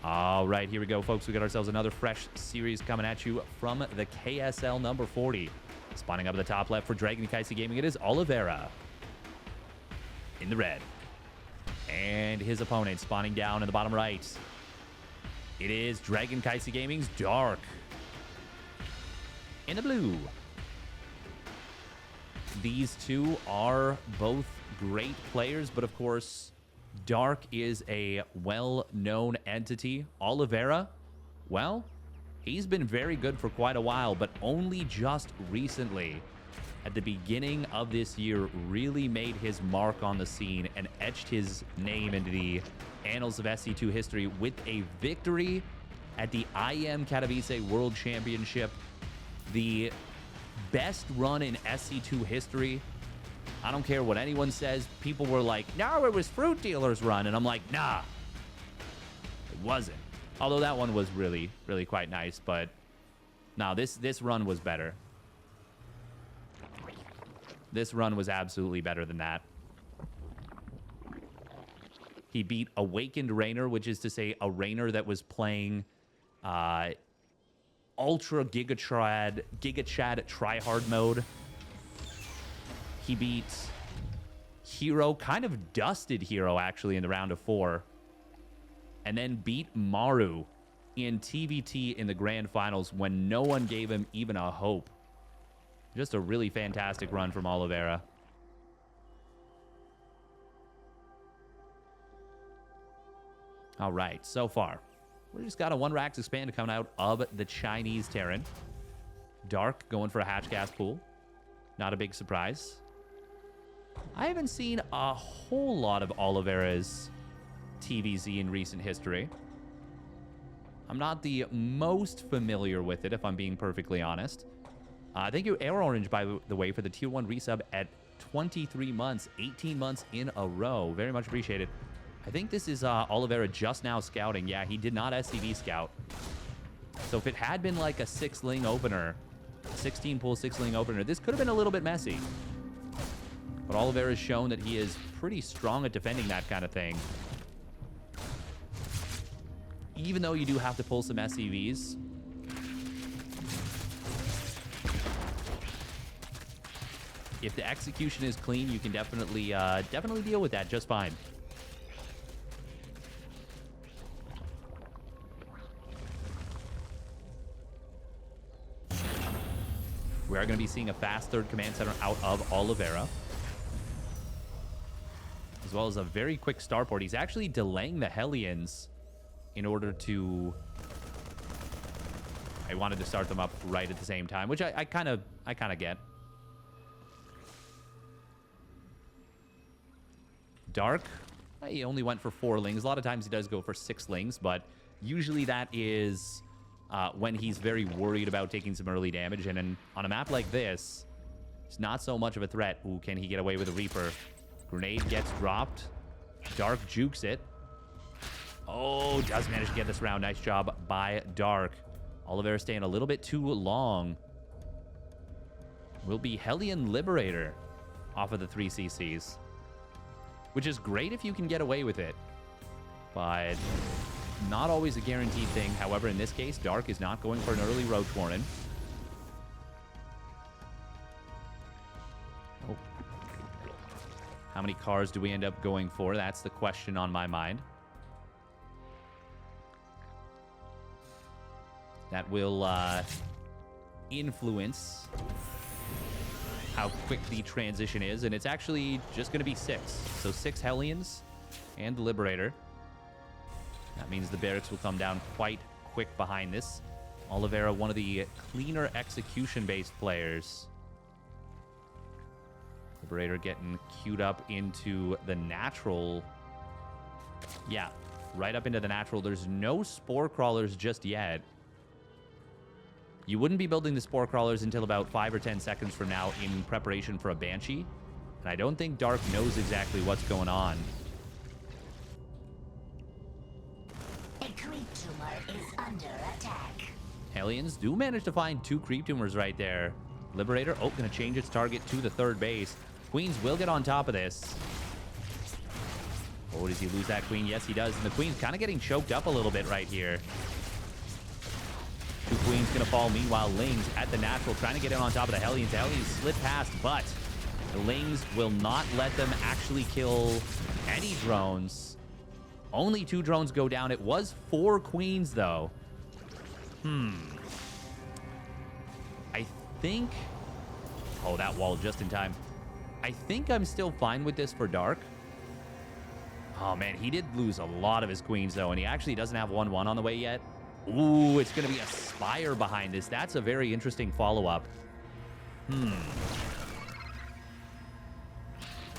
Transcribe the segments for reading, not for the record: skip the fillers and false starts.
All right, here we go, folks. We got ourselves another fresh series coming at you from the KSL number 40. Spawning up at the top left for Dragon Kaisi Gaming, it is Oliveira in the red. And his opponent spawning down in the bottom right. It is Dragon Kaisi Gaming's Dark in the blue. These two are both great players, but of course, Dark is a well-known entity. Oliveira, well, he's been very good for quite a while, but only just recently, at the beginning of this year, really made his mark on the scene and etched his name into the annals of SC2 history with a victory at the IM Katowice World Championship. The best run in SC2 history. I don't care what anyone says. People were like, no, it was Fruit Dealer's run. And I'm like, nah, it wasn't. Although that one was really, really quite nice. But no, this run was better. This run was absolutely better than that. He beat Awakened Rainer, which is to say a Rainer that was playing Ultra Giga Chad Tryhard mode. He beat Hero, kind of dusted Hero, actually, in the round of 4. And then beat Maru in TVT in the grand finals when no one gave him even a hope. Just a really fantastic run from Oliveira. All right, so far, we just got a 1 Rax expand coming out of the Chinese Terran. Dark going for a hatch gas pool. Not a big surprise. I haven't seen a whole lot of Oliveira's TVZ in recent history. I'm not the most familiar with it, if I'm being perfectly honest. Thank you, Air Orange, by the way, for the Tier 1 resub at 23 months, 18 months in a row. Very much appreciated. I think this is Oliveira just now scouting. Yeah, he did not SCV scout. So if it had been like a 6-ling opener, 16 pull 6-ling opener, this could have been a little bit messy. But Oliveira has shown that he is pretty strong at defending that kind of thing. Even though you do have to pull some SCVs. If the execution is clean, you can definitely deal with that just fine. We are going to be seeing a fast third command center out of Oliveira, as well as a very quick starport. He's actually delaying the Hellions in order to... I wanted to start them up right at the same time, which I kind of get. Dark, he only went for 4 lings. A lot of times he does go for 6 lings, but usually that is when he's very worried about taking some early damage. And on a map like this, it's not so much of a threat. Ooh, can he get away with a Reaper? Grenade gets dropped. Dark jukes it. Oh, does manage to get this round. Nice job by Dark. Oliveira staying a little bit too long. Will be Hellion Liberator off of the 3 CCs. Which is great if you can get away with it. But not always a guaranteed thing. However, in this case, Dark is not going for an early Roach Warren. Oh. How many cars do we end up going for? That's the question on my mind. That will influence how quick the transition is, and it's actually just going to be 6. So 6 Hellions and the Liberator. That means the barracks will come down quite quick behind this. Oliveira, one of the cleaner execution-based players. Liberator getting queued up into the natural. Yeah, right up into the natural. There's no Spore Crawlers just yet. You wouldn't be building the Spore Crawlers until about 5 or 10 seconds from now in preparation for a Banshee. And I don't think Dark knows exactly what's going on. A creep tumor is under attack. Hellions do manage to find 2 creep tumors right there. Liberator, oh, going to change its target to the 3rd base. Queens will get on top of this. Oh, does he lose that queen? Yes, he does. And the queen's kind of getting choked up a little bit right here. 2 queens going to fall. Meanwhile, Lings at the natural, trying to get in on top of the Hellions. The Hellions slip past, but the Lings will not let them actually kill any drones. Only 2 drones go down. It was 4 queens, though. I think... Oh, that wall just in time. I think I'm still fine with this for Dark. Oh, man, he did lose a lot of his queens, though, and he actually doesn't have 1-1 on the way yet. Ooh, it's going to be a Spire behind this. That's a very interesting follow-up.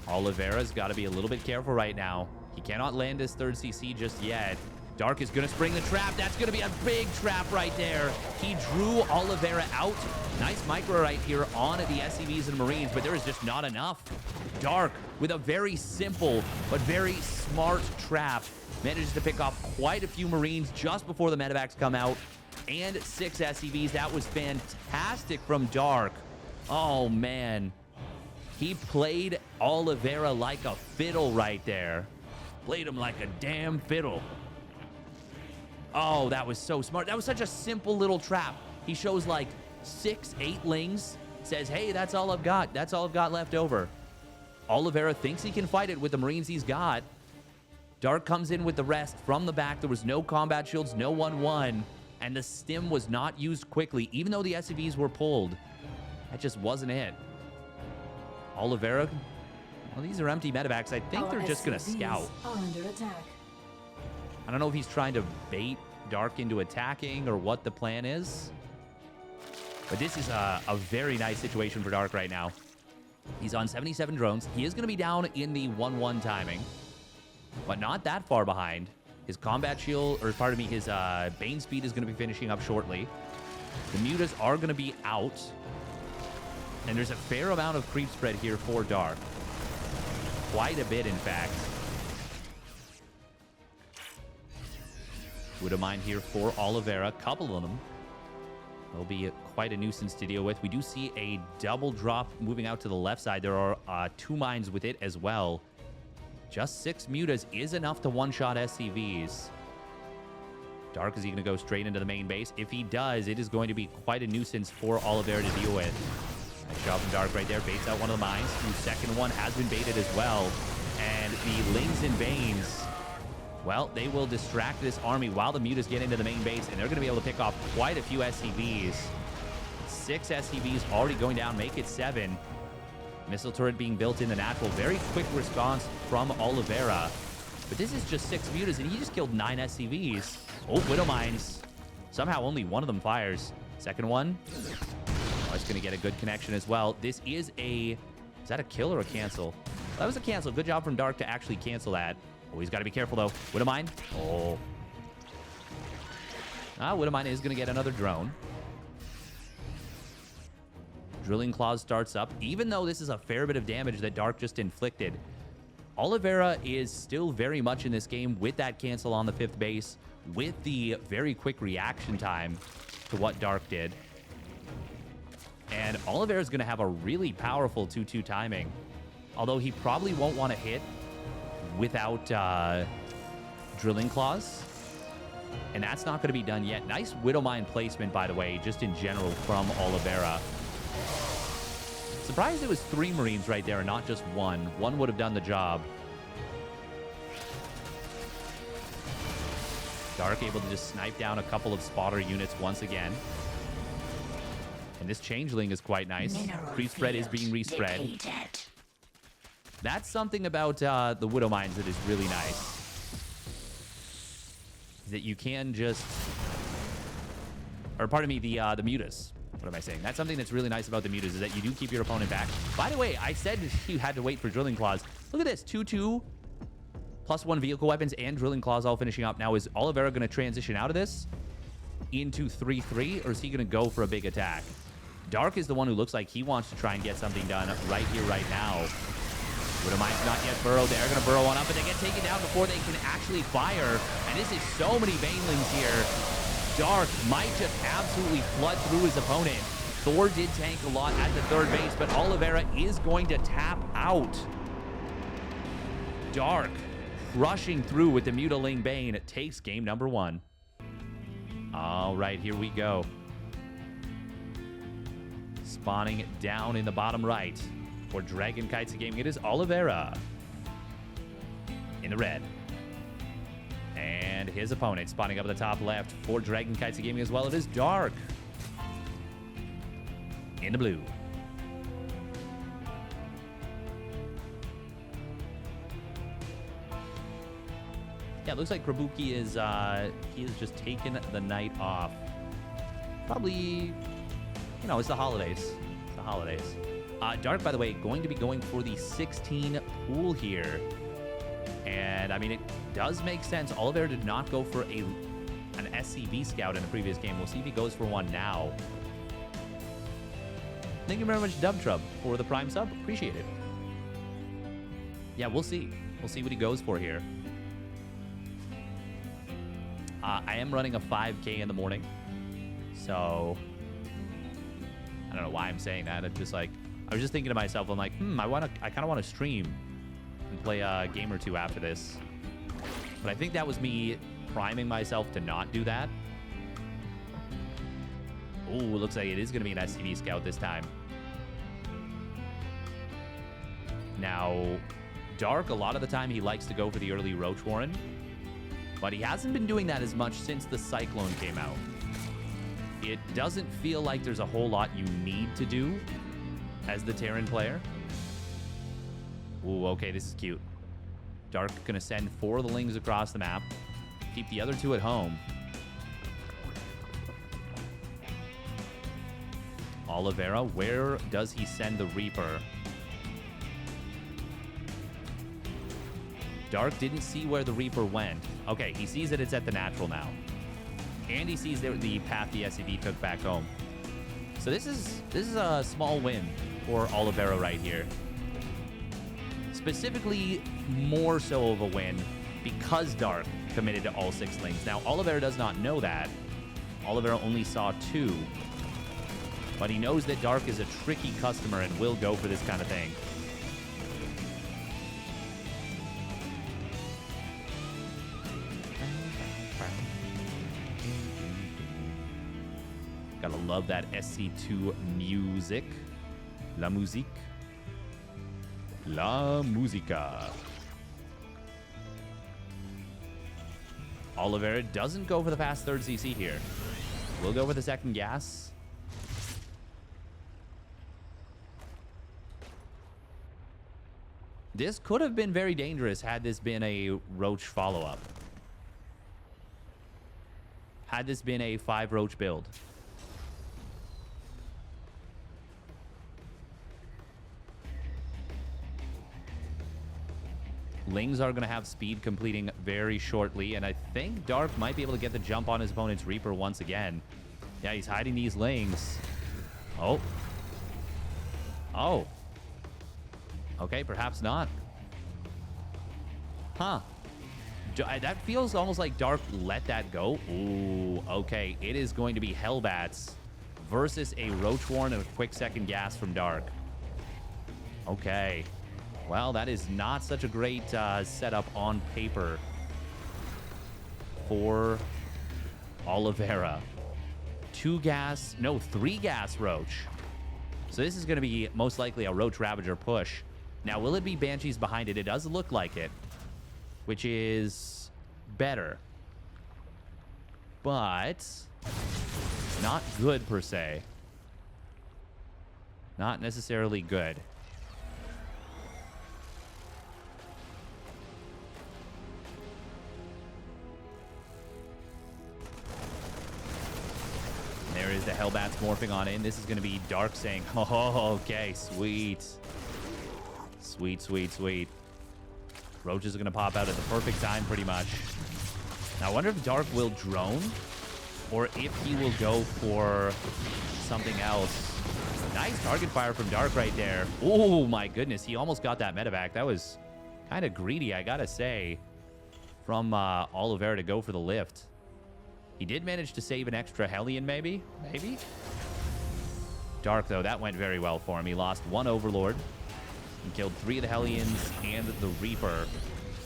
Oliveira's got to be a little bit careful right now. He cannot land his 3rd CC just yet. Dark is going to spring the trap. That's going to be a big trap right there. He drew Oliveira out. Nice micro right here on the SCVs and Marines, but there is just not enough. Dark, with a very simple but very smart trap, manages to pick off quite a few Marines just before the medevacs come out, and 6 SCVs. That was fantastic from Dark. Oh, man. He played Oliveira like a fiddle right there. Played him like a damn fiddle. Oh, that was so smart. That was such a simple little trap. He shows like 6, 8 Lings, says, hey, that's all I've got. That's all I've got left over. Oliveira thinks he can fight it with the Marines he's got. Dark comes in with the rest from the back. There was no combat shields, no 1-1, and the stim was not used quickly, even though the SCVs were pulled. That just wasn't it. Oliveira, well, these are empty medevacs. I think they're just going to scout. Are under attack. I don't know if he's trying to bait Dark into attacking or what the plan is. But this is a very nice situation for Dark right now. He's on 77 drones. He is going to be down in the 1-1 timing, but not that far behind. His combat shield, or pardon me, his Bane speed is going to be finishing up shortly. The mutas are going to be out. And there's a fair amount of creep spread here for Dark. Quite a bit, in fact. Would have mind here for Oliveira. A couple of them. They'll be quite a nuisance to deal with. We do see a double drop moving out to the left side. There are 2 mines with it as well. Just 6 mutas is enough to one-shot SCVs. Dark, is he going to go straight into the main base? If he does, it is going to be quite a nuisance for Oliveira to deal with. Nice job from Dark right there. Baits out one of the mines. The second one has been baited as well. And the Lings and Banes, well, they will distract this army while the mutas get into the main base, and they're going to be able to pick off quite a few SCVs. 6 SCVs already going down, make it 7. Missile turret being built in the natural. Very quick response from Oliveira. But this is just 6 mutas, and he just killed 9 SCVs. Oh, Widow Mines. Somehow only one of them fires. Second one. Oh, it's going to get a good connection as well. This is a... Is that a kill or a cancel? That was a cancel. Good job from Dark to actually cancel that. Oh, he's got to be careful, though. Widow Mine. Oh. Widow Mine is going to get another drone. Drilling Claws starts up. Even though this is a fair bit of damage that Dark just inflicted, Oliveira is still very much in this game with that cancel on the 5th base, with the very quick reaction time to what Dark did. And Oliveira is going to have a really powerful 2-2 timing, although he probably won't want to hit without Drilling Claws. And that's not going to be done yet. Nice Widow Mine placement, by the way, just in general from Oliveira. Surprised it was 3 Marines right there and not just 1. 1 would have done the job. Dark able to just snipe down a couple of spotter units once again. And this Changeling is quite nice. Creep spread is being respread. That's something about the Widow Mines that is really nice. That you can just... Or pardon me, the mutas. What am I saying? That's something that's really nice about the mutas, is that you do keep your opponent back. By the way, I said you had to wait for Drilling Claws. Look at this. 2-2. +1 vehicle weapons and Drilling Claws all finishing up. Now, is Oliveira going to transition out of this into 3-3, or is he going to go for a big attack? Dark is the one who looks like he wants to try and get something done right here, right now. Widow Mine's not yet burrowed. They're going to burrow on up, but they get taken down before they can actually fire. And this is so many Banelings here. Dark might just absolutely flood through his opponent. Thor did tank a lot at the 3rd base, but Oliveira is going to tap out. Dark crushing through with the Mutiling Bane. It takes game number 1. All right, here we go. Spawning down in the bottom right for Dragon Kites Gaming. It is Oliveira in the red. And his opponent spawning up at the top left for Dragon Kites Gaming as well. It is Dark in the blue. Yeah, it looks like Krabuki is he has just taken the night off. Probably, you know, it's the holidays. It's the holidays. Dark, by the way, going to be going for the 16 pool here. And, I mean, it does make sense. Oliveira did not go for an SCV scout in the previous game. We'll see if he goes for one now. Thank you very much, Dubtrub, for the Prime sub. Appreciate it. Yeah, we'll see. We'll see what he goes for here. I am running a 5K in the morning. So, I don't know why I'm saying that. It's just like, I was just thinking to myself, I'm like, I kind of want to stream and play a game or two after this. But I think that was me priming myself to not do that. Oh, it looks like it is going to be an SCV scout this time. Now, Dark, a lot of the time, he likes to go for the early Roach Warren. But he hasn't been doing that as much since the Cyclone came out. It doesn't feel like there's a whole lot you need to do as the Terran player. Ooh, okay, this is cute. Dark gonna send 4 of the Lings across the map. Keep the other 2 at home. Oliveira, where does he send the Reaper? Dark didn't see where the Reaper went. Okay, he sees that it's at the natural now. And he sees the path the SCV took back home. So this is a small win for Oliveira right here. Specifically, more so of a win because Dark committed to all 6 Lings. Now, Oliveira does not know that. Oliveira only saw 2. But he knows that Dark is a tricky customer and will go for this kind of thing. Gotta love that SC2 music. La musique. La musica. Oliveira doesn't go for the fast 3rd CC here. We'll go for the 2nd gas. This could have been very dangerous had this been a Roach follow-up. Had this been a 5 Roach build. Lings are going to have speed completing very shortly, and I think Dark might be able to get the jump on his opponent's Reaper once again. Yeah, he's hiding these Lings. Oh. Oh. Okay, perhaps not. Huh. That feels almost like Dark let that go. Ooh, okay. It is going to be Hellbats versus a Roach Warren and a quick 2nd gas from Dark. Okay. Well, that is not such a great setup on paper for Oliveira. 3 gas Roach. So this is going to be most likely a Roach Ravager push. Now, will it be Banshees behind it? It does look like it, which is better. But not good per se. Not necessarily good. There is the Hellbats morphing on in. This is going to be Dark saying, oh, okay, sweet. Sweet, sweet, sweet. Roaches are going to pop out at the perfect time, pretty much. Now, I wonder if Dark will drone or if he will go for something else. Nice target fire from Dark right there. Oh, my goodness. He almost got that medevac. That was kind of greedy, I got to say, from Oliveira to go for the lift. He did manage to save an extra Hellion, maybe? Maybe? Dark, though, that went very well for him. He lost 1 Overlord. He killed 3 of the Hellions and the Reaper.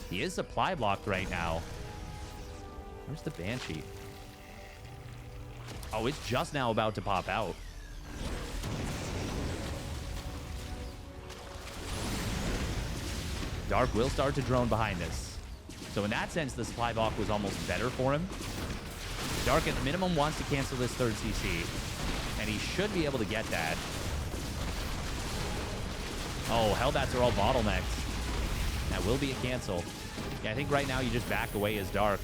He is supply blocked right now. Where's the Banshee? Oh, it's just now about to pop out. Dark will start to drone behind this. So in that sense, the supply block was almost better for him. Dark at the minimum wants to cancel this third CC. And he should be able to get that. Oh, Hellbats are all bottlenecked. That will be a cancel. Yeah, I think right now you just back away as Dark.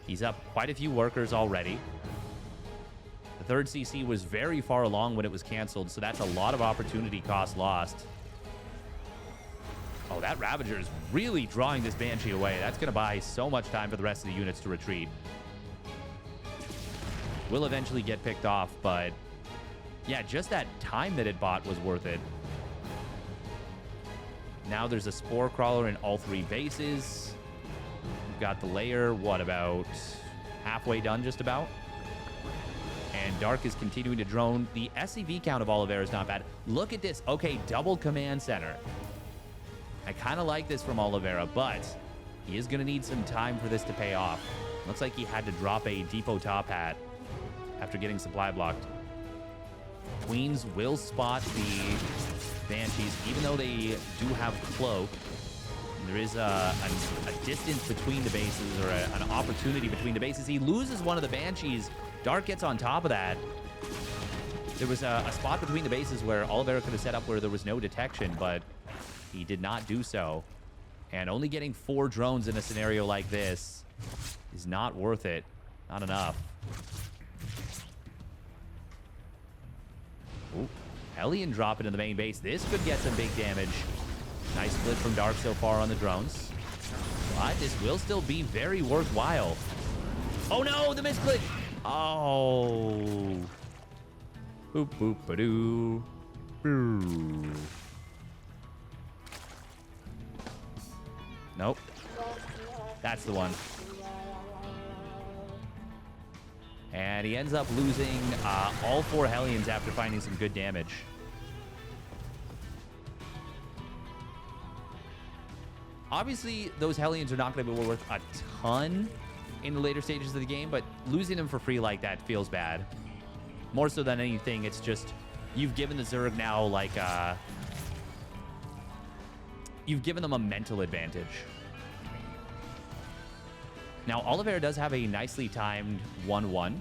He's up quite a few workers already. The third CC was very far along when it was canceled, so that's a lot of opportunity cost lost. Oh, that Ravager is really drawing this Banshee away. That's going to buy so much time for the rest of the units to retreat. Will eventually get picked off, but yeah, just that time that it bought was worth it. Now there's a Spore Crawler in all three bases. We've got the layer, what, about halfway done just about? And Dark is continuing to drone. The SCV count of Oliveira is not bad. Look at this. Okay, double command center. I kind of like this from Oliveira, but he is going to need some time for this to pay off. Looks like he had to drop a depot top hat after getting supply blocked. Queens will spot the Banshees, even though they do have Cloak. There is a distance between the bases, or an opportunity between the bases. He loses one of the Banshees. Dark gets on top of that. There was a spot between the bases where Oliveira could have set up where there was no detection, but he did not do so. And only getting 4 drones in a scenario like this is not worth it. Not enough. Ooh, Hellion drop into the main base. This could get some big damage. Nice split from Dark so far on the drones. But this will still be very worthwhile. Oh no, the misclick! Oh. Boop, boop, ba-doo. Boo. Nope. That's the one. And he ends up losing all 4 Hellions after finding some good damage. Obviously, those Hellions are not going to be worth a ton in the later stages of the game, but losing them for free like that feels bad. More so than anything, it's just you've given the Zerg now like you've given them a mental advantage. Now, Oliveira does have a nicely timed 1-1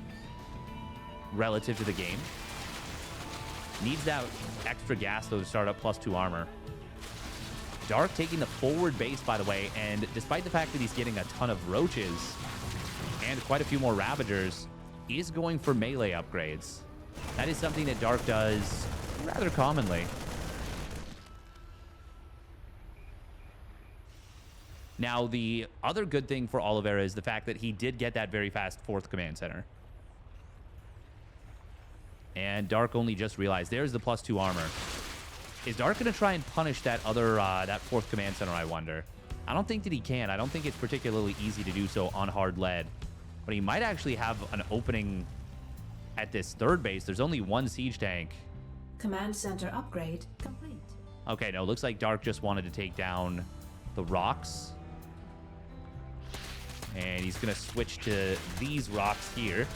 relative to the game. Needs that extra gas, though, to start up +2 armor. Dark taking the forward base, by the way, and despite the fact that he's getting a ton of Roaches and quite a few more Ravagers, is going for melee upgrades. That is something that Dark does rather commonly. Now, the other good thing for Oliveira is the fact that he did get that very fast 4th command center. And Dark only just realized there's the +2 armor. Is Dark going to try and punish that other, that 4th command center, I wonder? I don't think that he can. I don't think it's particularly easy to do so on hard lead. But he might actually have an opening at this 3rd base. There's only 1 siege tank. Command center upgrade complete. Okay, no, looks like Dark just wanted to take down the rocks. And he's going to switch to these rocks here.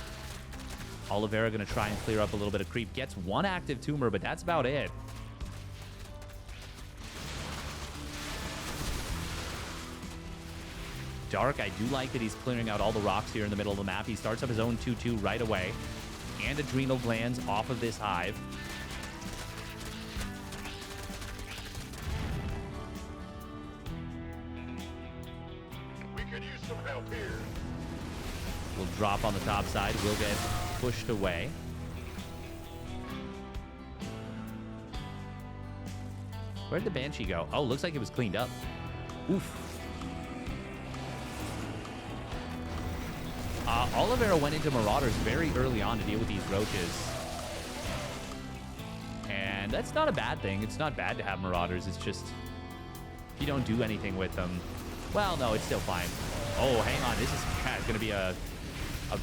Oliveira going to try and clear up a little bit of creep. Gets 1 active tumor, but that's about it. Dark, I do like that he's clearing out all the rocks here in the middle of the map. He starts up his own 2-2 right away. And adrenal glands off of this hive. We could use some help here. Will drop on the top side. Will get pushed away. Where did the Banshee go? Oh, looks like it was cleaned up. Oof. Oliveira went into Marauders very early on to deal with these Roaches. And that's not a bad thing. It's not bad to have Marauders. It's just, if you don't do anything with them, well, no, it's still fine. Oh, hang on. This is going to be a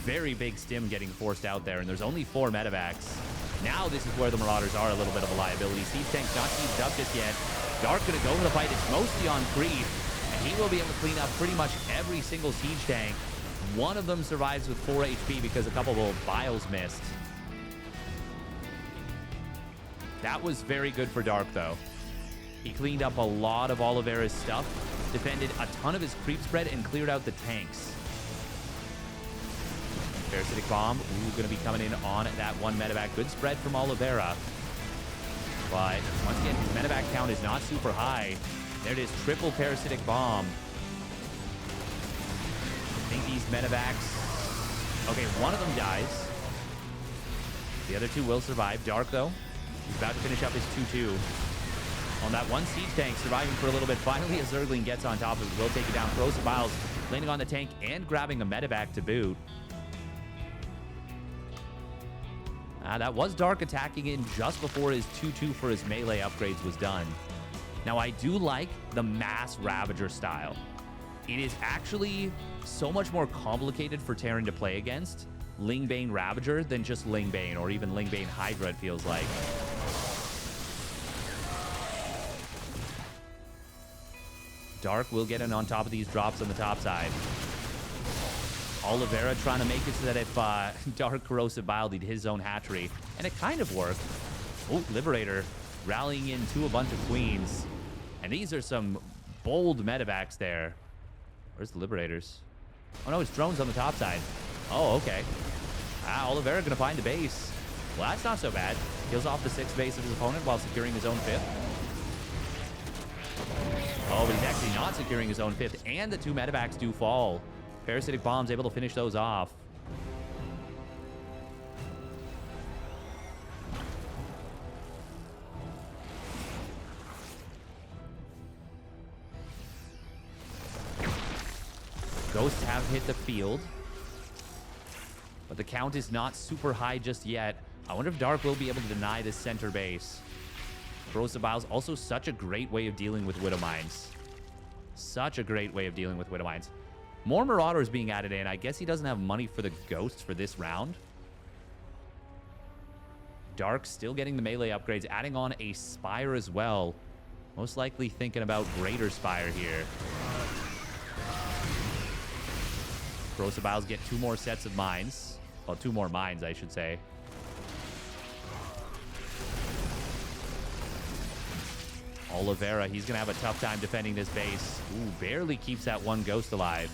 very big stim getting forced out there. And there's only 4 medevacs. Now this is where the Marauders are a little bit of a liability. Siege tank's not seized up just yet. Dark going to go for the fight. It's mostly on creep. And he will be able to clean up pretty much every single siege tank. One of them survives with 4 HP because a couple of vials missed. That was very good for Dark, though. He cleaned up a lot of Oliveira's stuff, defended a ton of his creep spread, and cleared out the tanks. Parasitic Bomb, going to be coming in on that one medevac. Good spread from Oliveira. But once again, his medevac count is not super high. There it is, triple Parasitic Bomb. I think these medevacs... Okay, one of them dies. The other two will survive. Dark, though, he's about to finish up his 2-2. On that one siege tank, surviving for a little bit. Finally, a Zergling gets on top of it. Will take it down. Corrosive Vials landing on the tank and grabbing a medevac to boot. That was Dark attacking in just before his 2-2 for his melee upgrades was done. Now, I do like the mass Ravager style. It is actually so much more complicated for Terran to play against Lingbane Ravager than just Lingbane or even Lingbane Hydra, it feels like. Dark will get in on top of these drops on the top side. Oliveira trying to make it so that if Dark Corrosive Vial did his own hatchery, and it kind of worked. Oh, Liberator rallying into a bunch of queens. And these are some bold medevacs there. Where's the Liberators? Oh no, it's drones on the top side. Oh, okay. Oliveira gonna find the base. Well, that's not so bad. Kills off the 6th base of his opponent while securing his own 5th. Oh, but he's actually not securing his own 5th, and the 2 medevacs do fall. Parasitic Bomb's able to finish those off. Ghosts have hit the field, but the count is not super high just yet. I wonder if Dark will be able to deny this center base. Corrosive Vials, also such a great way of dealing with Widow Mines. Such a great way of dealing with Widow Mines. More Marauders being added in. I guess he doesn't have money for the Ghosts for this round. Dark still getting the melee upgrades, adding on a Spire as well. Most likely thinking about Greater Spire here. Corrosive Vials get 2 more sets of mines. Well, 2 more mines, I should say. Oliveira, he's going to have a tough time defending this base. Ooh, barely keeps that one Ghost alive.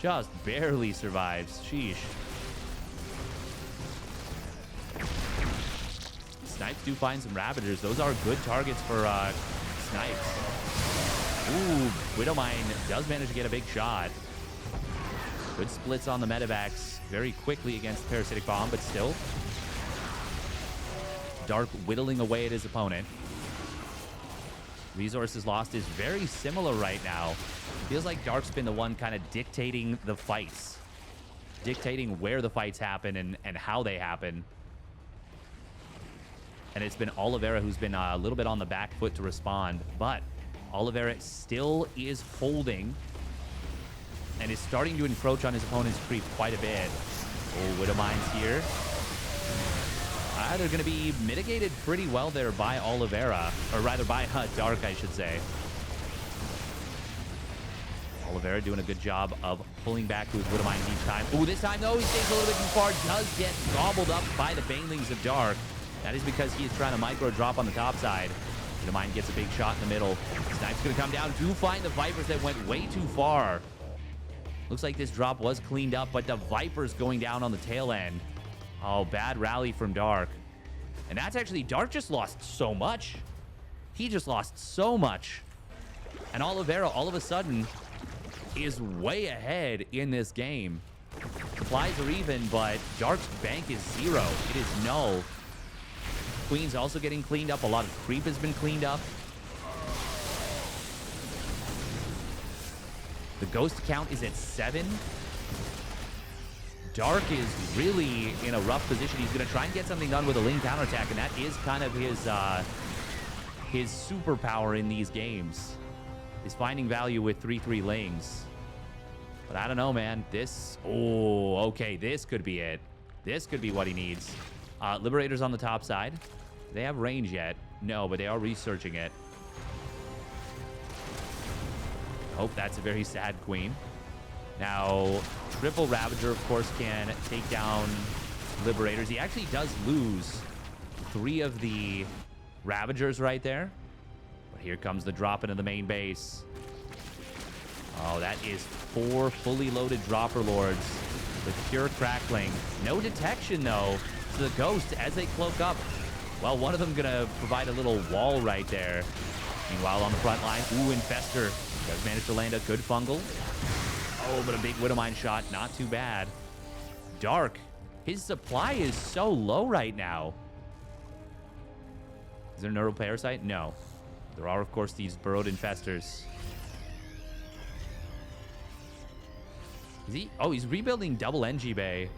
Just barely survives. Sheesh. Snipes do find some Ravagers. Those are good targets for Snipes. Ooh, Widowmine does manage to get a big shot. Good splits on the medevacs very quickly against Parasitic Bomb, but still. Dark whittling away at his opponent. Resources lost is very similar right now. Feels like Dark's been the one kind of dictating the fights. Dictating where the fights happen and how they happen. And it's been Oliveira who's been a little bit on the back foot to respond. But Oliveira still is holding and is starting to encroach on his opponent's creep quite a bit. Oh, Widow Mines here. They're going to be mitigated pretty well there by Oliveira. Or rather by Dark, I should say. Oliveira doing a good job of pulling back to his Widow Mines each time. Ooh, this time, though, he stays a little bit too far. Does get gobbled up by the Banelings of Dark. That is because he is trying to micro drop on the top side. Widow Mine gets a big shot in the middle. Snipe's going to come down. Do find the Vipers that went way too far. Looks like this drop was cleaned up, but the Vipers going down on the tail end. Oh, bad rally from Dark. And that's actually... Dark just lost so much. He just lost so much. And Oliveira, all of a sudden, is way ahead in this game. Supplies are even, but Dark's bank is 0. It is null. Queen's also getting cleaned up. A lot of creep has been cleaned up. The ghost count is at 7. Dark is really in a rough position. He's going to try and get something done with a Ling counterattack, and that is kind of his superpower in these games, is finding value with 3/3 Lings. But I don't know, man. This... Oh, okay. This could be it. This could be what he needs. Liberators on the top side. Do they have range yet? No, but they are researching it. Oh, that's a very sad queen. Now, triple Ravager, of course, can take down Liberators. He actually does lose 3 of the Ravagers right there. But here comes the drop into the main base. Oh, that is 4 fully loaded Dropper Lords with pure crackling. No detection, though, to the Ghost as they cloak up. Well, one of them going to provide a little wall right there. Meanwhile, on the front line, ooh, Infester does manage to land a good fungal. Oh, but a big Widowmine shot. Not too bad. Dark. His supply is so low right now. Is there Neuroparasite? No. There are, of course, these burrowed Infestors. Is he? Oh, he's rebuilding double NG Bay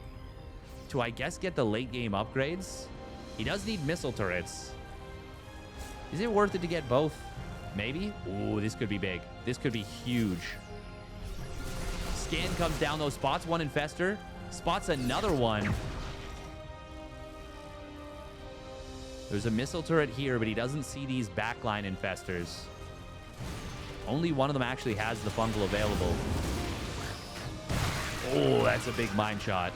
to, I guess, get the late game upgrades. He does need missile turrets. Is it worth it to get both? Maybe? Ooh, this could be big. This could be huge. Scan comes down, though. Spots one Infester. Spots another one. There's a missile turret here, but he doesn't see these backline Infestors. Only one of them actually has the fungal available. Oh, that's a big mine shot.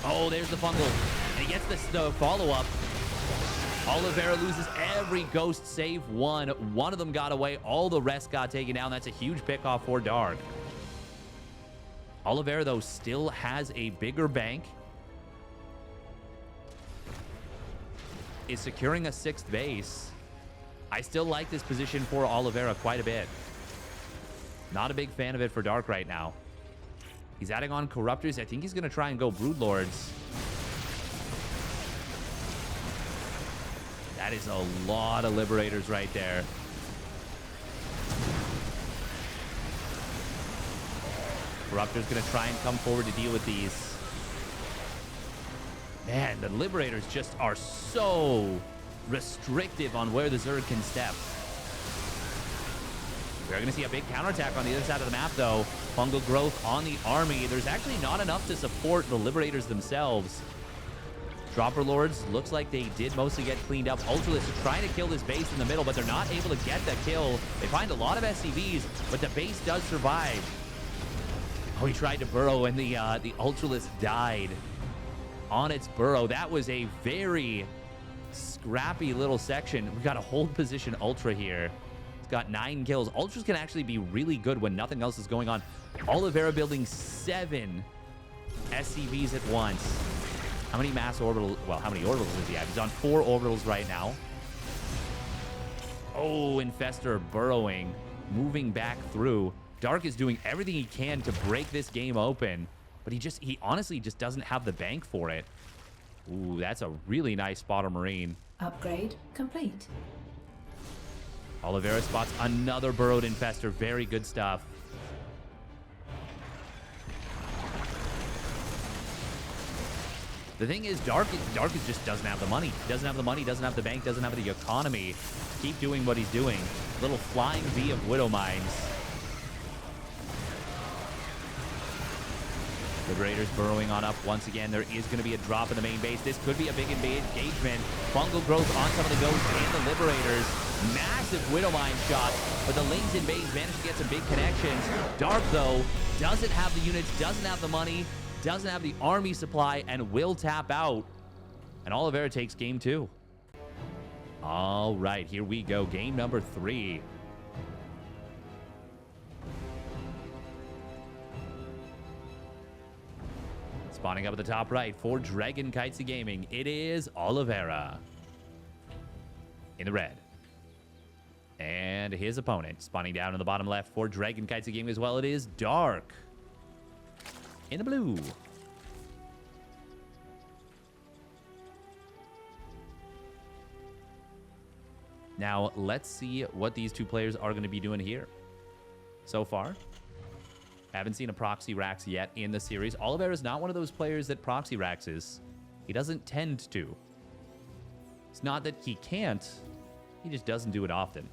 Oh, there's the fungal. And he gets the follow-up. Oliveira loses every Ghost save one. One of them got away. All the rest got taken down. That's a huge pickoff for Dark. Oliveira, though, still has a bigger bank. Is securing a 6th base. I still like this position for Oliveira quite a bit. Not a big fan of it for Dark right now. He's adding on Corruptors. I think he's going to try and go Broodlords. That is a lot of Liberators right there. Corruptor's going to try and come forward to deal with these. Man, the Liberators just are so restrictive on where the Zerg can step. We're going to see a big counterattack on the other side of the map, though. Fungal growth on the army. There's actually not enough to support the Liberators themselves. Dropper Lords, looks like they did mostly get cleaned up. Ultralisk trying to kill this base in the middle, but they're not able to get the kill. They find a lot of SCVs, but the base does survive. Oh, he tried to burrow, and the Ultralisk died on its burrow. That was a very scrappy little section. We got a hold position Ultra here. It's got 9 kills. Ultras can actually be really good when nothing else is going on. Oliveira building 7 SCVs at once. How many mass orbitals? Well, how many orbitals does he have? He's on 4 orbitals right now. Oh, Infestor burrowing, moving back through. Dark is doing everything he can to break this game open, but he honestly just doesn't have the bank for it. Ooh, that's a really nice spotter Marine. Upgrade complete. Oliveira spots another burrowed Infestor. Very good stuff. The thing is, Dark just doesn't have the money. He doesn't have the money, doesn't have the bank, doesn't have the economy to keep doing what he's doing. Little flying V of Widow Mines. Liberators burrowing on up once again. There is going to be a drop in the main base. This could be a big engagement. Fungal growth on some of the Ghosts and the Liberators. Massive Widow Mine shots, but the Lings and Bays managed to get some big connections. Dark, though, doesn't have the units, doesn't have the money, doesn't have the army supply, and will tap out. And Oliveira takes game 2. All right, here we go. Game number 3. Spawning up at the top right for Dragon Kitesy Gaming, it is Oliveira in the red. And his opponent, spawning down in the bottom left for Dragon Kitesy Gaming as well, it is Dark in the blue. Now, let's see what these two players are going to be doing here. So far, haven't seen a proxy Rax yet in the series. Oliveira is not one of those players that proxy Raxes. He doesn't tend to. It's not that he can't. He just doesn't do it often.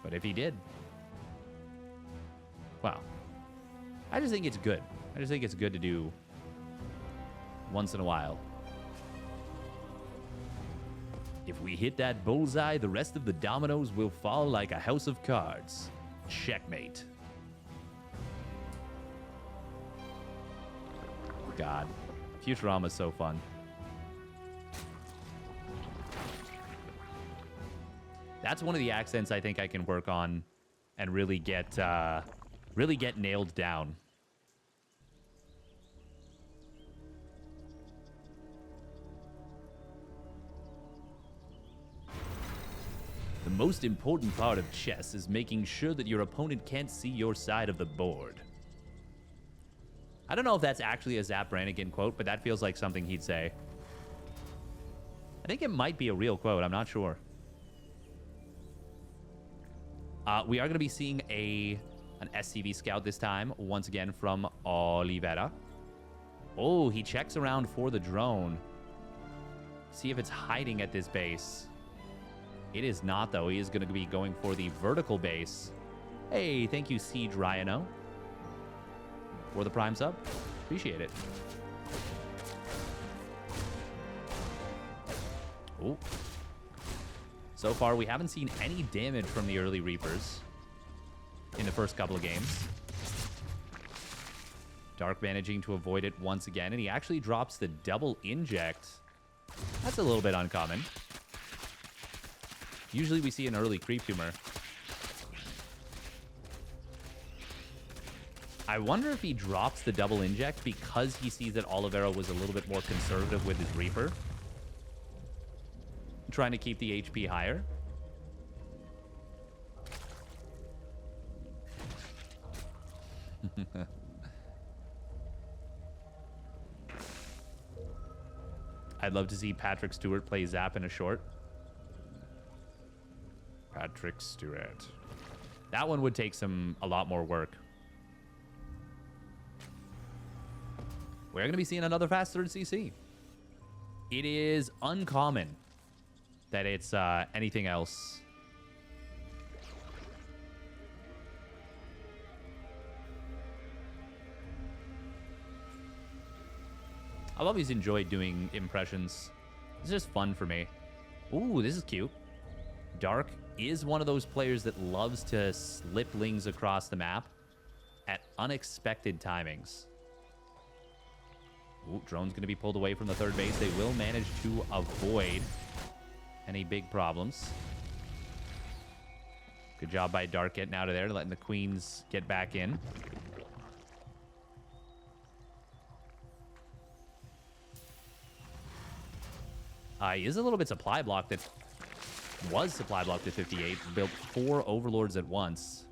But if he did, well, I just think it's good. I just think it's good to do once in a while. If we hit that bullseye, the rest of the dominoes will fall like a house of cards. Checkmate. God. Futurama's so fun. That's one of the accents I think I can work on and really get nailed down. The most important part of chess is making sure that your opponent can't see your side of the board. I don't know if that's actually a Zap Brannigan quote, but that feels like something he'd say. I think it might be a real quote. I'm not sure. We are going to be seeing an SCV scout this time, once again from Oliveira. Oh, he checks around for the drone. See if it's hiding at this base. It is not, though. He is going to be going for the vertical base. Hey, thank you, Siege Ryano. For the Prime sub. Appreciate it. Oh. So far, we haven't seen any damage from the early Reapers in the first couple of games. Dark managing to avoid it once again, and he actually drops the double inject. That's a little bit uncommon. Usually we see an early creep tumor. I wonder if he drops the double inject because he sees that Oliveira was a little bit more conservative with his Reaper. Trying to keep the HP higher. I'd love to see Patrick Stewart play Zap in a short. Patrick Stewart. That one would take a lot more work. We're going to be seeing another fast third CC. It is uncommon that it's anything else. I've always enjoyed doing impressions. It's just fun for me. Ooh, this is cute. Dark is one of those players that loves to slip lings across the map at unexpected timings. Ooh, drone's going to be pulled away from the third base. They will manage to avoid any big problems. Good job by Dark getting out of there, letting the queens get back in. He is a little bit supply blocked. That was supply blocked at 58. Built 4 overlords at once.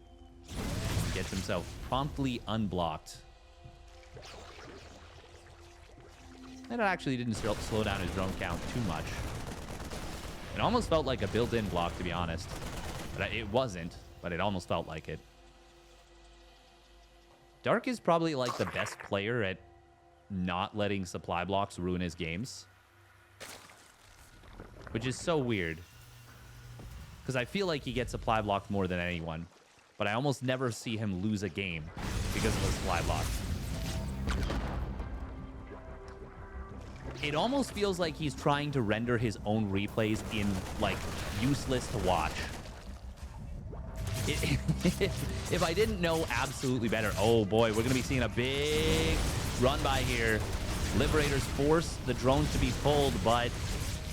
Gets himself promptly unblocked. And it actually didn't slow down his drone count too much. It almost felt like a built-in block, to be honest. But it wasn't, but it almost felt like it. Dark is probably like the best player at not letting supply blocks ruin his games. Which is so weird. Because I feel like he gets supply blocked more than anyone. But I almost never see him lose a game because of the supply block. It almost feels like he's trying to render his own replays in, like, useless to watch. If I didn't know absolutely better... Oh, boy, we're going to be seeing a big run by here. Liberators force the drones to be pulled, but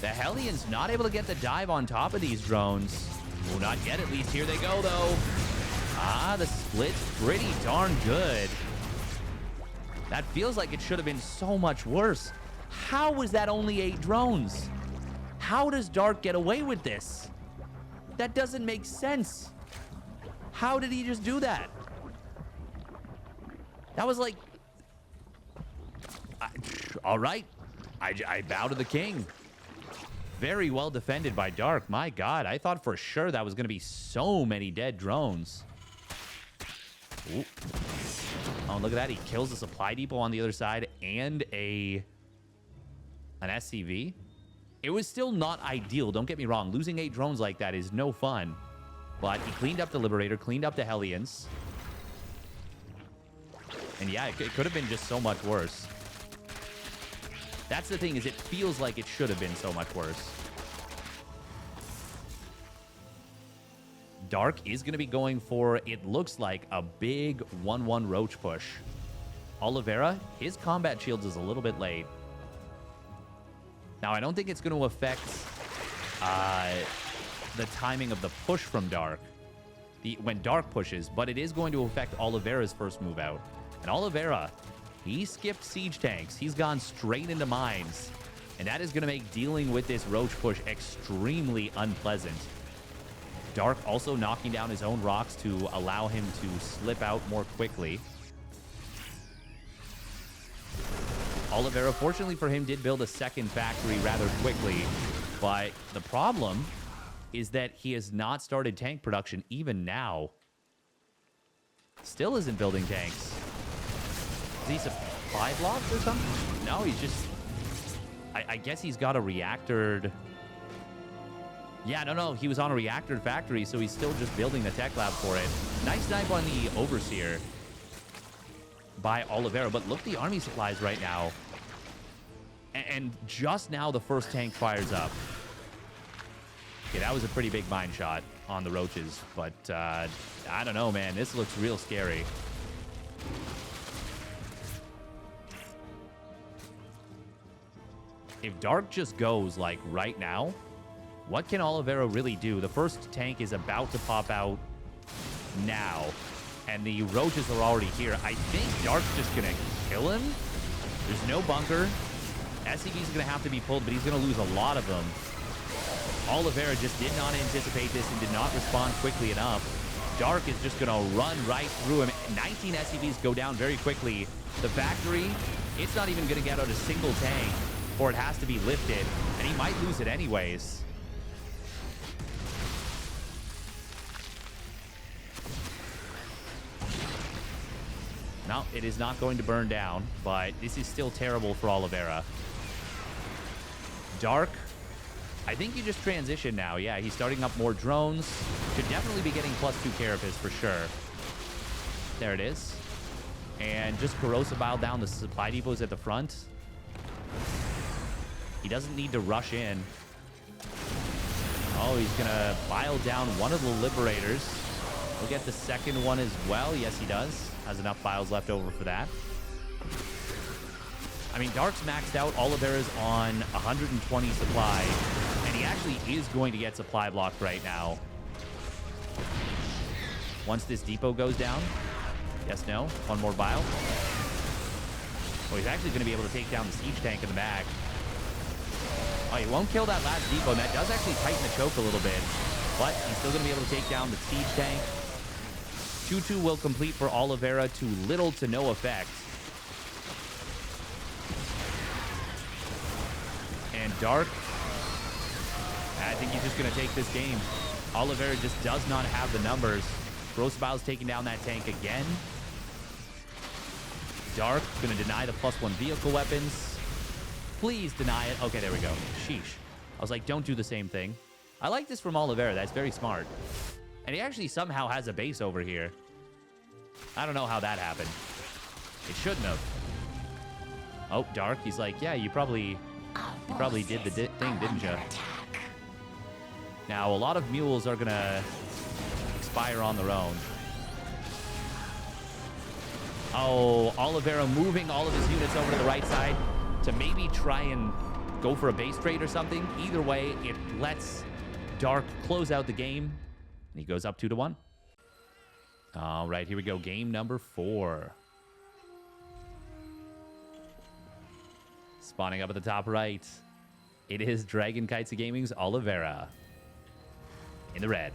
the Hellions not able to get the dive on top of these drones. Well, not yet, at least. Here they go, though. The split's pretty darn good. That feels like it should have been so much worse. How was that only 8 drones? How does Dark get away with this? That doesn't make sense. How did he just do that? That was like... all right. I bow to the king. Very well defended by Dark. My God, I thought for sure that was going to be so many dead drones. Ooh. Oh, look at that. He kills a supply depot on the other side and an SCV. It was still not ideal. Don't get me wrong. Losing 8 drones like that is no fun. But he cleaned up the Liberator, cleaned up the Hellions. And yeah, it could have been just so much worse. That's the thing, is it feels like it should have been so much worse. Dark is going to be going for, it looks like, a big 1-1 roach push. Oliveira, his combat shields is a little bit late. Now, I don't think it's going to affect the timing of the push from Dark when Dark pushes, but it is going to affect Oliveira's first move out. And Oliveira, he skipped siege tanks. He's gone straight into mines. And that is going to make dealing with this roach push extremely unpleasant. Dark also knocking down his own rocks to allow him to slip out more quickly. Oliveira, fortunately for him, did build a second factory rather quickly. But the problem is that he has not started tank production even now. Still isn't building tanks. Is he supply blocks or something? No, he's just... I guess he's got a reactored... Yeah, no, he was on a reactored factory, so he's still just building the tech lab for it. Nice snipe on the Overseer by Oliveira, but look at the army supplies right now. And just now the first tank fires up. Okay, that was a pretty big mine shot on the roaches, but I don't know, man. This looks real scary. If Dark just goes, like, right now, what can Oliveira really do? The first tank is about to pop out now, and the roaches are already here. I think Dark's just going to kill him. There's no bunker. SCV's going to have to be pulled, but he's going to lose a lot of them. Oliveira just did not anticipate this and did not respond quickly enough. Dark is just going to run right through him. 19 SCVs go down very quickly. The factory, it's not even going to get out a single tank, or it has to be lifted, and he might lose it anyways. No, it is not going to burn down, but this is still terrible for Oliveira. Dark, I think you just transition now. Yeah, he's starting up more drones. Should definitely be getting +2 carapace for sure. There it is. And just corrosive bile down the supply depots at the front. He doesn't need to rush in. Oh, he's going to bile down one of the Liberators. We'll get the second one as well. Yes, he does. Has enough files left over for that. I mean, Dark's maxed out. Oliveira's on 120 supply. And he actually is going to get supply blocked right now. Once this depot goes down. Yes, no. One more bile. Oh, he's actually going to be able to take down the siege tank in the back. Oh, he won't kill that last depot. And that does actually tighten the choke a little bit. But he's still going to be able to take down the siege tank. 2-2 will complete for Oliveira to little to no effect. And Dark, I think he's just going to take this game. Oliveira just does not have the numbers. Grossbile's taking down that tank again. Dark going to deny the +1 vehicle weapons. Please deny it. Okay, there we go. Sheesh. I was like, don't do the same thing. I like this from Oliveira. That's very smart. And he actually somehow has a base over here. I don't know how that happened. It shouldn't have. Oh, Dark. He's like, yeah, you probably did the thing, didn't you? Now, a lot of mules are going to expire on their own. Oh, Oliveira moving all of his units over to the right side to maybe try and go for a base trade or something. Either way, it lets Dark close out the game. And he goes up 2-1. All right, here we go. Game number 4. Spawning up at the top right. It is Dragon Kites of Gaming's Oliveira in the red.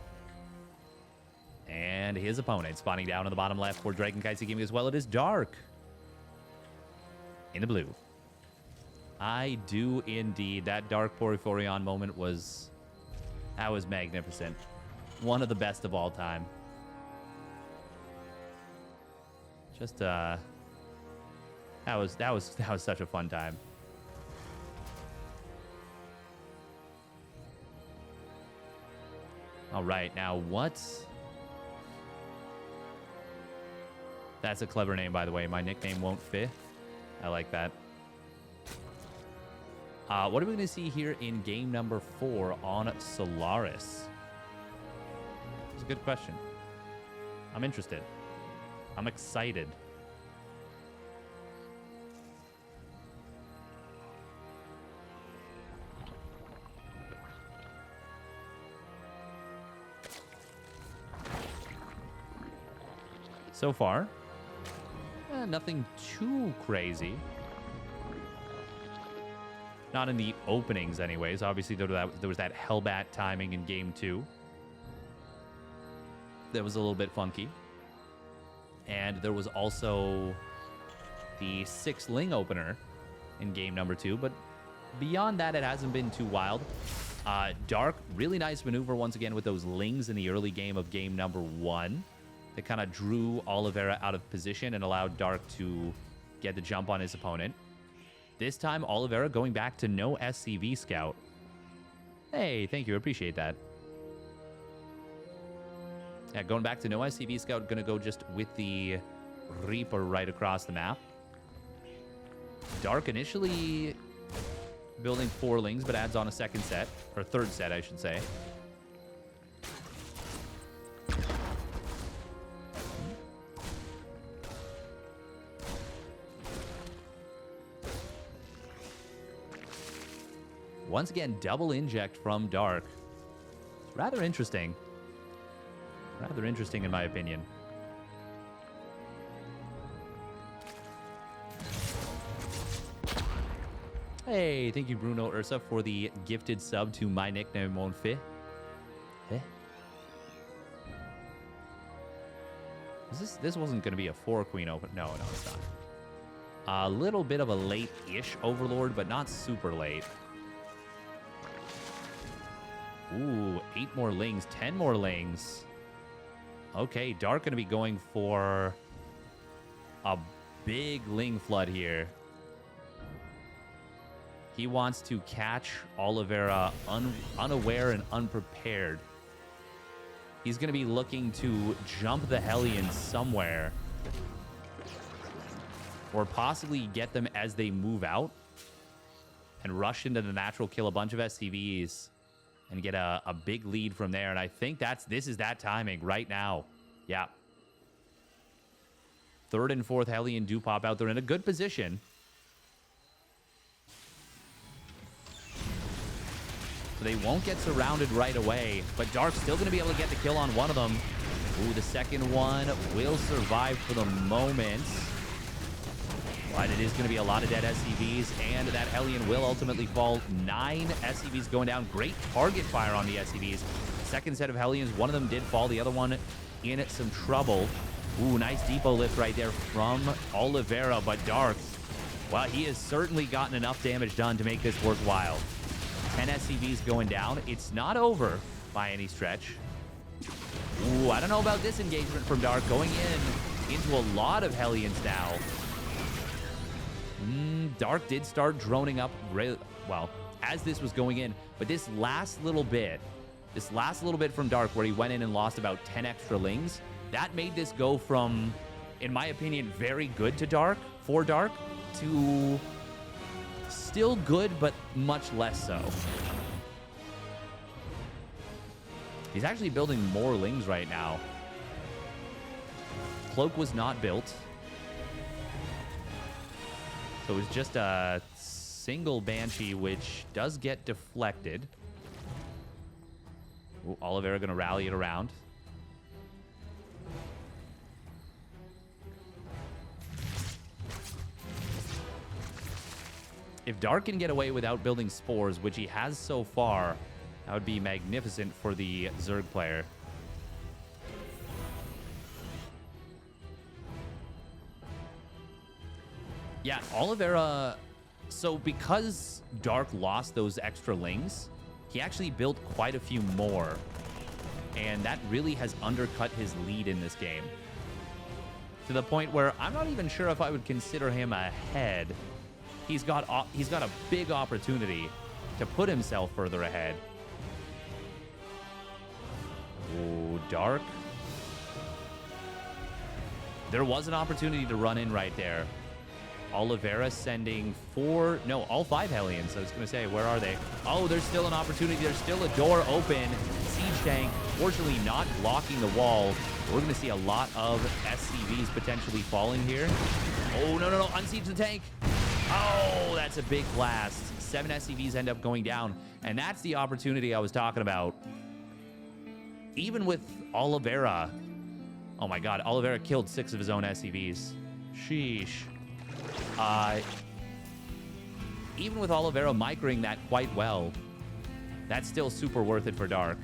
And his opponent spawning down in the bottom left for Dragon Kites of Gaming as well. It is Dark in the blue. I do indeed. That Dark Porphyrion moment was magnificent. One of the best of all time. Just that was such a fun time. All right, now what? That's a clever name, by the way. My nickname won't fit. I like that. What are we going to see here in game number 4 on Solaris? It's a good question. I'm interested. I'm excited. So far, nothing too crazy. Not in the openings, anyways. Obviously, there was that Hellbat timing in game 2. That was a little bit funky. And there was also the 6 Ling opener in game number 2. But beyond that, it hasn't been too wild. Dark, really nice maneuver once again with those Lings in the early game of game number 1. That kind of drew Oliveira out of position and allowed Dark to get the jump on his opponent. This time, Oliveira going back to no SCV Scout. Hey, thank you. Appreciate that. Yeah, going back to no SCV Scout. Going to go just with the Reaper right across the map. Dark initially building 4 Lings, but adds on a second set. Or third set, I should say. Once again, double inject from Dark. It's rather interesting. Rather interesting in my opinion. Hey, thank you, Bruno Ursa, for the gifted sub to my nickname, Monfe. Hey. This wasn't going to be a 4-queen open. No, it's not. A little bit of a late-ish Overlord, but not super late. Ooh, 8 more Lings, 10 more Lings. Okay, Dark going to be going for a big Ling flood here. He wants to catch Oliveira unaware and unprepared. He's going to be looking to jump the Hellions somewhere. Or possibly get them as they move out. And rush into the natural, kill a bunch of SCVs. And get a big lead from there. And I think this is that timing right now. Yeah. 3rd and 4th Hellion do pop out. They're in a good position. So they won't get surrounded right away. But Dark's still going to be able to get the kill on one of them. Ooh, the second one will survive for the moment. But it is going to be a lot of dead SCVs, and that Hellion will ultimately fall. 9 SCVs going down. Great target fire on the SCVs. Second set of Hellions, one of them did fall. The other one in some trouble. Ooh, nice depot lift right there from Oliveira, but Dark, well, he has certainly gotten enough damage done to make this worthwhile. 10 SCVs going down. It's not over by any stretch. Ooh, I don't know about this engagement from Dark. Going into a lot of Hellions now. Dark did start droning up, well, as this was going in. But this last little bit from Dark where he went in and lost about 10 extra Lings, that made this go from, in my opinion, very good to Dark, for Dark, to still good, but much less so. He's actually building more Lings right now. Cloak was not built. So it was just a single Banshee, which does get deflected. Ooh, Oliveira going to rally it around. If Dark can get away without building spores, which he has so far, that would be magnificent for the Zerg player. Yeah, Oliveira... So because Dark lost those extra Lings, he actually built quite a few more. And that really has undercut his lead in this game. To the point where I'm not even sure if I would consider him ahead. He's got a big opportunity to put himself further ahead. Ooh, Dark. There was an opportunity to run in right there. Oliveira sending all 5 Hellions. I was going to say, where are they? Oh, there's still an opportunity. There's still a door open. Siege tank, fortunately not blocking the wall. We're going to see a lot of SCVs potentially falling here. Oh, no. Unsiege the tank. Oh, that's a big blast. 7 SCVs end up going down. And that's the opportunity I was talking about. Even with Oliveira. Oh, my God. Oliveira killed 6 of his own SCVs. Sheesh. Even with Oliveira microing that quite well, that's still super worth it for Dark.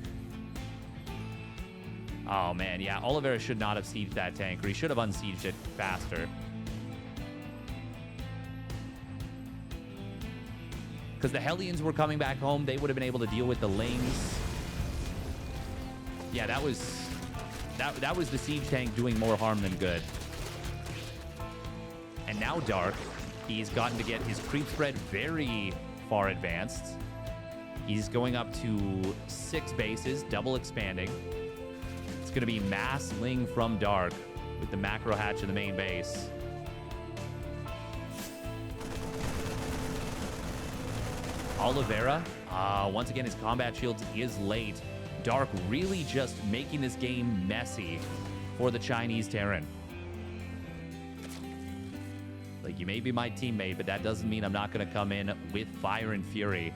Oh, man. Yeah, Oliveira should not have sieged that tank, or he should have unsieged it faster. Because the Hellions were coming back home. They would have been able to deal with the Lings. Yeah, that was the siege tank doing more harm than good. And now Dark, he's gotten to get his creep spread very far advanced. He's going up to 6 bases, double expanding. It's going to be mass Ling from Dark with the macro hatch in the main base. Oliveira, once again, his combat shields is late. Dark really just making this game messy for the Chinese Terran. Like, you may be my teammate, but that doesn't mean I'm not going to come in with fire and fury.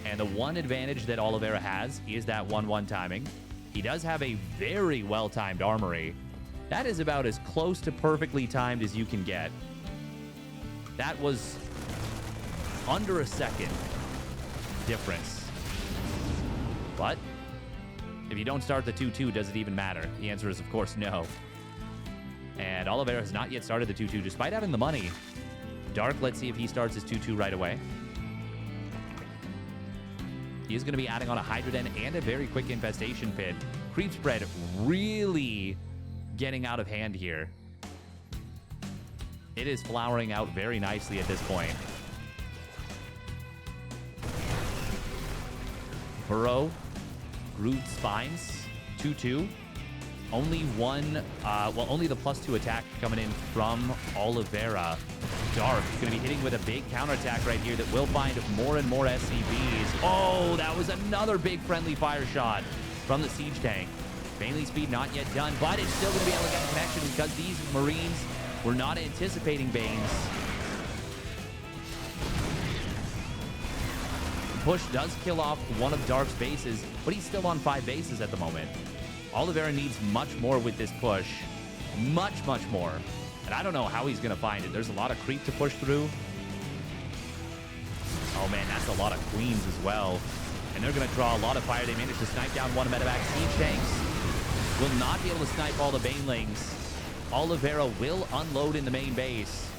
And the one advantage that Oliveira has is that 1-1 timing. He does have a very well-timed armory. That is about as close to perfectly timed as you can get. That was under a second difference. But if you don't start the 2-2, does it even matter? The answer is, of course, no. And Oliveira has not yet started the 2-2, despite having the money. Dark, let's see if he starts his 2-2 right away. He is going to be adding on a Hydroden and a very quick infestation pit. Creep spread really getting out of hand here. It is flowering out very nicely at this point. Burrow, Groot Spines, 2-2. Only only the +2 attack coming in from Oliveira. Dark going to be hitting with a big counterattack right here that will find more and more SCVs. Oh, that was another big friendly fire shot from the siege tank. Bailey speed not yet done, but it's still going to be able to get a connection because these Marines were not anticipating Banes. Push does kill off one of Dark's bases, but he's still on 5 bases at the moment. Oliveira needs much more with this push. Much more. And I don't know how he's going to find it. There's a lot of creep to push through. Oh, man, that's a lot of queens as well. And they're going to draw a lot of fire. They managed to snipe down one medevac. Siege tanks will not be able to snipe all the Banelings. Oliveira will unload in the main base.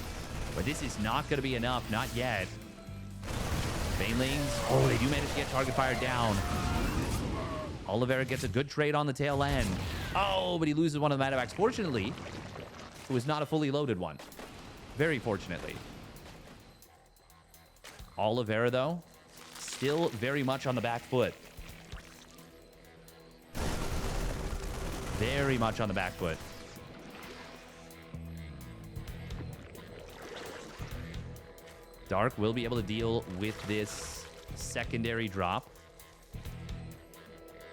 But this is not going to be enough. Not yet. Banelings, oh, they do manage to get target fire down. Oliveira gets a good trade on the tail end. Oh, but he loses one of the medevacs. Fortunately, it was not a fully loaded one. Very fortunately. Oliveira, though, still very much on the back foot. Very much on the back foot. Dark will be able to deal with this secondary drop.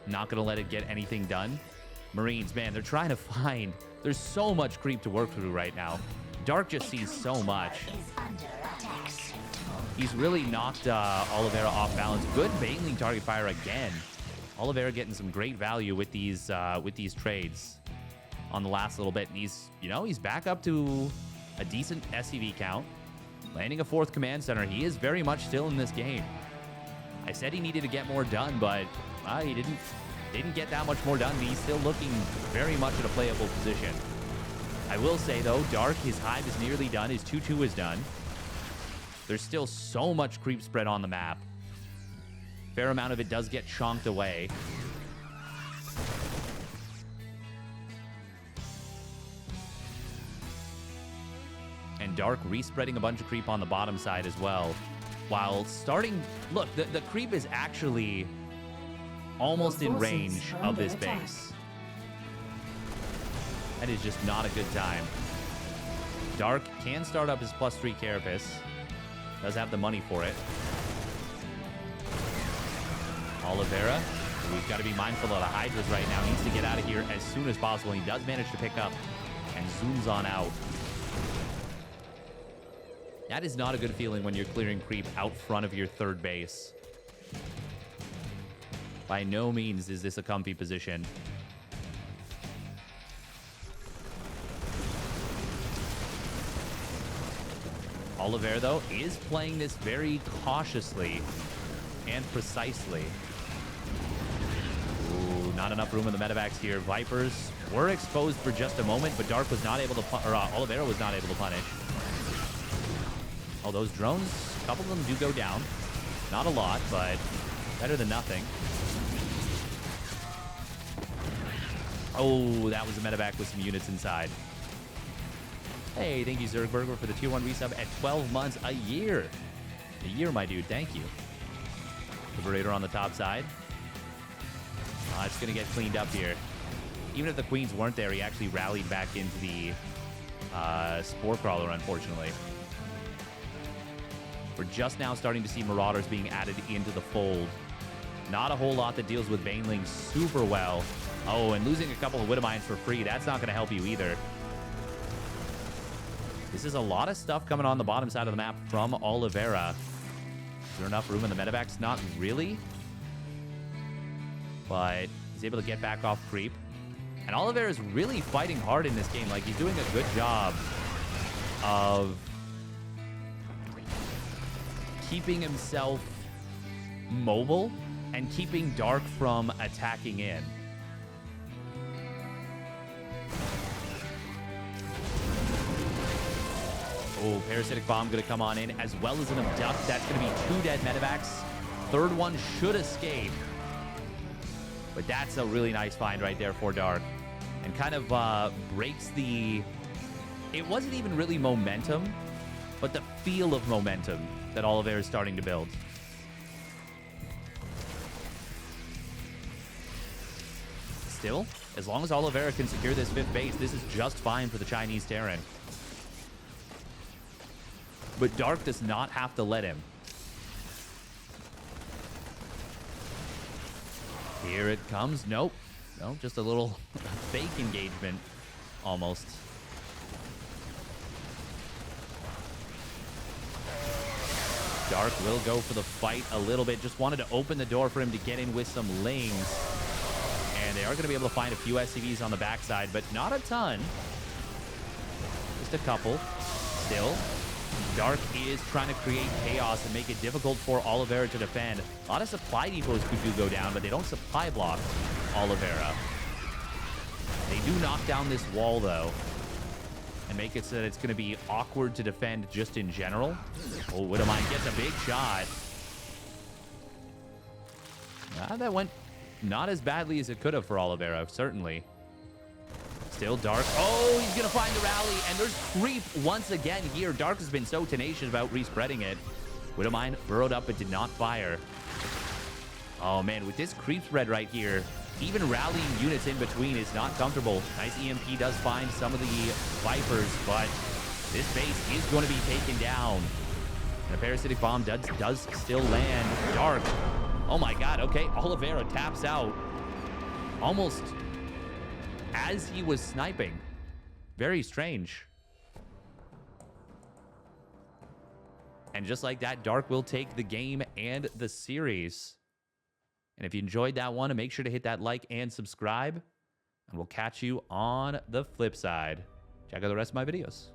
Not going to let it get anything done. Marines, man, they're trying to find... There's so much creep to work through right now. Dark just sees so much. He's really knocked Oliveira off balance. Good Baneling target fire again. Oliveira getting some great value with these trades on the last little bit. And he's back up to a decent SCV count. Landing a 4th command center. He is very much still in this game. I said he needed to get more done, but he didn't get that much more done. He's still looking very much at a playable position. I will say, though, Dark, his hive is nearly done. His 2-2 is done. There's still so much creep spread on the map. Fair amount of it does get chonked away. And Dark respreading a bunch of creep on the bottom side as well. While starting... Look, the creep is actually almost in range of this base. That is just not a good time. Dark Can start up his +3 Carapace. Does have the money for it. Oliveira, we've got to be mindful of the Hydras right now. Needs to get out of here as soon as possible. He does manage to pick up and zooms on out. That is not a good feeling when you're clearing creep out front of your third base. By no means is this a comfy position. Oliveira, though, is playing this very cautiously and precisely. Ooh, not enough room in the medevacs here. Vipers were exposed for just a moment, but Dark was not able to, Oliveira was not able to punish. Oh, those drones, a couple of them do go down. Not a lot, but better than nothing. Oh, that was a medevac with some units inside. Hey, thank you, Zergberger, for the tier 1 resub at 12 months a year. A year, my dude. Thank you. Liberator on the top side. It's going to get cleaned up here. Even if the queens weren't there, he actually rallied back into the Spore Crawler, unfortunately. We're just now starting to see Marauders being added into the fold. Not a whole lot that deals with Baneling super well. Oh, and losing a couple of Widowmines for free, that's not going to help you either. This is a lot of stuff coming on the bottom side of the map from Oliveira. Is there enough room in the medevacs? Not really. But he's able to get back off creep. And Oliveira is really fighting hard in this game. Like, he's doing a good job of keeping himself mobile and keeping Dark from attacking in. Oh, Parasitic Bomb going to come on in, as well as an Abduct. That's going to be 2 dead medevacs. Third one should escape. But that's a really nice find right there for Dark. And kind of breaks the... It wasn't even really momentum, but the feel of momentum that Oliveira is starting to build. Still, as long as Oliveira can secure this 5th base, this is just fine for the Chinese Terran. But Dark does not have to let him. Here it comes. Nope. No, just a little fake engagement, almost. Dark will go for the fight a little bit. Just wanted to open the door for him to get in with some lings. And they are going to be able to find a few SCVs on the backside, but not a ton. Just a couple. Still, Dark is trying to create chaos and make it difficult for Oliveira to defend. A lot of supply depots do go down, but they don't supply block Oliveira. They do knock down this wall, though, and make it so that it's going to be awkward to defend just in general. Oh, Widowmine gets a big shot. That went not as badly as it could have for Oliveira, certainly. Still Dark. Oh, he's going to find the rally, and there's creep once again here. Dark has been so tenacious about respreading it. Widowmine burrowed up but did not fire. Oh, man, with this creep spread right here, even rallying units in between is not comfortable. Nice EMP does find some of the Vipers, but this base is going to be taken down. And a Parasitic Bomb does still land. Dark. Oh, my God. Okay, Oliveira taps out almost as he was sniping. Very strange. And just like that, Dark will take the game and the series. And if you enjoyed that one, make sure to hit that like and subscribe. And we'll catch you on the flip side. Check out the rest of my videos.